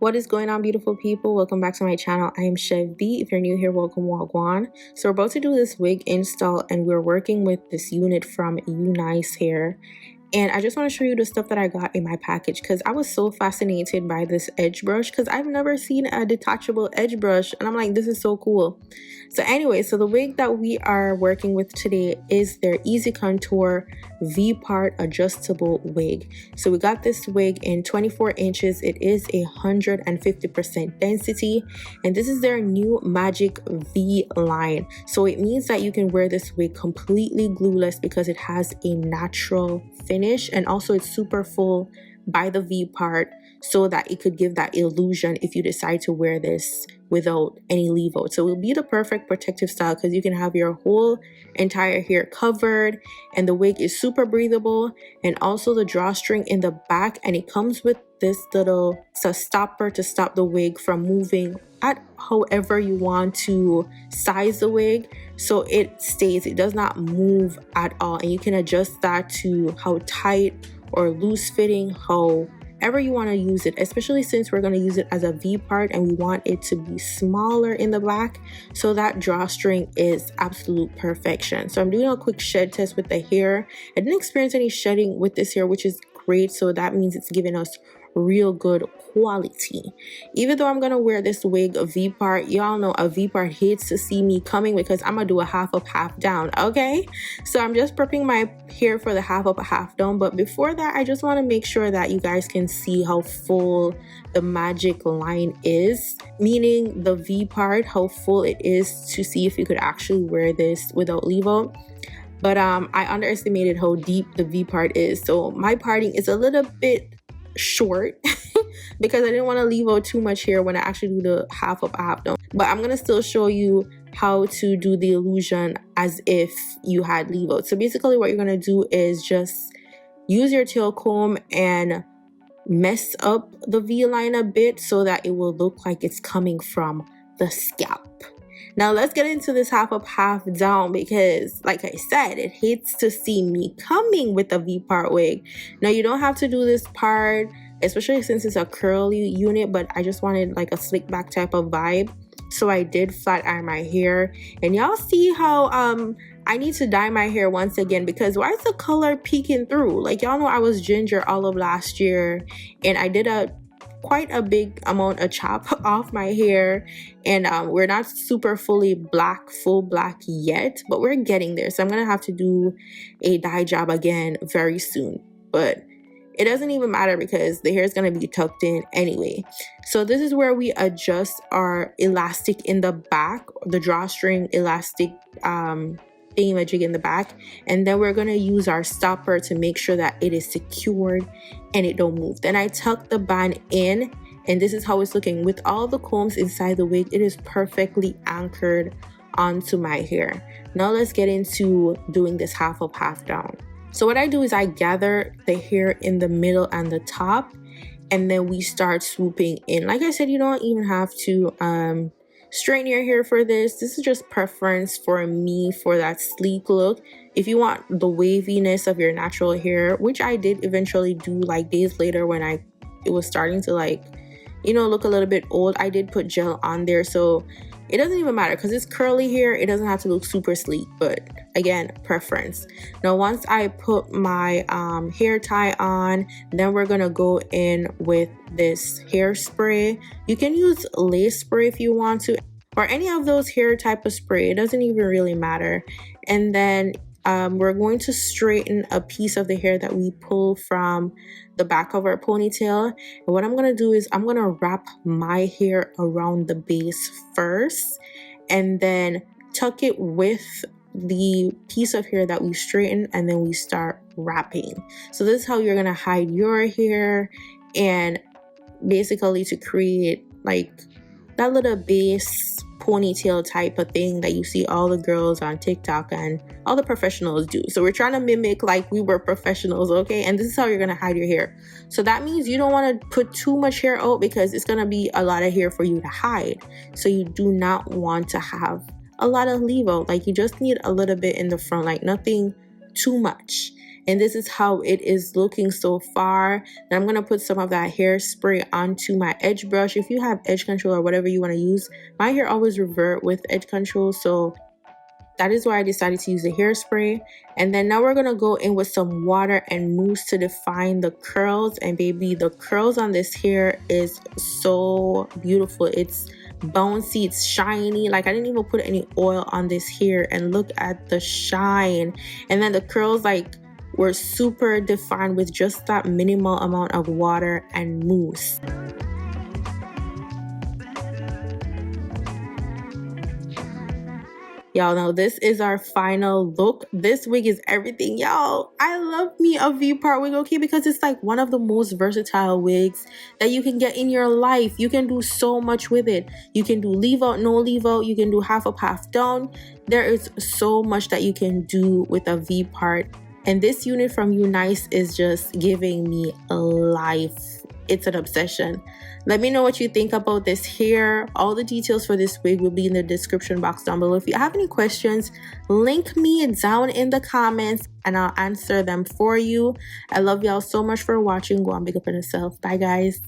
What is going on, beautiful people? Welcome back to my channel. I am Chev. If you're new here, welcome, GWAN. So we're about to do this wig install and we're working with this unit from Unice hair. And I just want to show you the stuff that I got in my package because I was so fascinated by this edge brush because I've never seen a detachable edge brush and I'm like, this is so cool. So anyway, so the wig that we are working with today is their EasiContour VPART adjustable wig. So we got this wig in 24 inches. It is 150% density and this is their new Magic V line. So it means that you can wear this wig completely glueless because it has a natural finish and also it's super full by the V part so that it could give that illusion if you decide to wear this without any leave out. So it will be the perfect protective style because you can have your whole entire hair covered and the wig is super breathable, and also the drawstring in the back, and it comes with this little stopper to stop the wig from moving at however you want to size the wig, so it stays, it does not move at all, and you can adjust that to how tight or loose fitting, however you want to use it, especially since we're going to use it as a V part and we want it to be smaller in the back. So that drawstring is absolute perfection. So I'm doing a quick shed test with the hair. I didn't experience any shedding with this hair, which is great. So that means it's giving us real good quality. Even though I'm gonna wear this wig a V part, y'all know a V part hates to see me coming because I'm gonna do a half up, half down. Okay, so I'm just prepping my hair for the half up, half down. But before that, I just want to make sure that you guys can see how full the Magic line is, meaning the V part, how full it is, to see if you could actually wear this without leave out. But I underestimated how deep the V part is, so my parting is a little bit short because I didn't want to leave out too much hair when I actually do the half up, half down. But I'm gonna still show you how to do the illusion as if you had leave out. So basically what you're gonna do is just use your tail comb and mess up the V line a bit so that it will look like it's coming from the scalp. Now let's get into this half up, half down because like I said, it hates to see me coming with a V part wig. Now you don't have to do this part, especially since it's a curly unit, but I just wanted like a slick back type of vibe. So I did flat iron my hair, and y'all see how I need to dye my hair once again because why is the color peeking through? Like y'all know I was ginger all of last year and I did quite a big amount of chop off my hair, and we're not super fully black, full black yet, but we're getting there. So I'm gonna have to do a dye job again very soon, but it doesn't even matter because the hair is gonna be tucked in anyway. So this is where we adjust our elastic in the back, the drawstring elastic thingamajig in the back, and then we're going to use our stopper to make sure that it is secured and it don't move. Then I tuck the band in, and this is how it's looking with all the combs inside the wig. It is perfectly anchored onto my hair. Now let's get into doing this half up, half down. So what I do is I gather the hair in the middle and the top, and then we start swooping in. Like I said, you don't even have to straighten your hair for this. This is just preference for me for that sleek look. If you want the waviness of your natural hair, which I did eventually do like days later when it was starting to like, you know, look a little bit old, I did put gel on there. So it doesn't even matter because it's curly hair. It doesn't have to look super sleek, but again, preference. Now once I put my hair tie on, then we're gonna go in with this hairspray. You can use lace spray if you want to, or any of those hair type of spray. It doesn't even really matter. And then we're going to straighten a piece of the hair that we pull from the back of our ponytail. And what I'm gonna do is I'm gonna wrap my hair around the base first and then tuck it with the piece of hair that we straightened, and then we start wrapping. So this is how you're gonna hide your hair and basically to create like that little base ponytail type of thing that you see all the girls on TikTok and all the professionals do. So we're trying to mimic like we were professionals, okay? And this is how you're gonna hide your hair. So that means you don't want to put too much hair out because it's gonna be a lot of hair for you to hide. So you do not want to have a lot of leave out. Like you just need a little bit in the front, like nothing too much. and this is how it is looking so far. And I'm gonna put some of that hairspray onto my edge brush. If you have edge control or whatever you want to use, my hair always revert with edge control, so that is why I decided to use the hairspray. And then now we're gonna go in with some water and mousse to define the curls. And baby, the curls on this hair is so beautiful. It's bouncy, it's shiny. Like, I didn't even put any oil on this hair, and look at the shine. And then the curls like were super defined with just that minimal amount of water and mousse. Y'all know this is our final look. This wig is everything, y'all. I love me a VPART wig, okay, because it's like one of the most versatile wigs that you can get in your life. You can do so much with it. You can do leave out, no leave out. You can do half up, half down. There is so much that you can do with a VPART. And this unit from Unice is just giving me a life. It's an obsession. Let me know what you think about this hair. All the details for this wig will be in the description box down below. If you have any questions, link me down in the comments and I'll answer them for you. I love y'all so much for watching. Go on, big up on yourself. Bye, guys.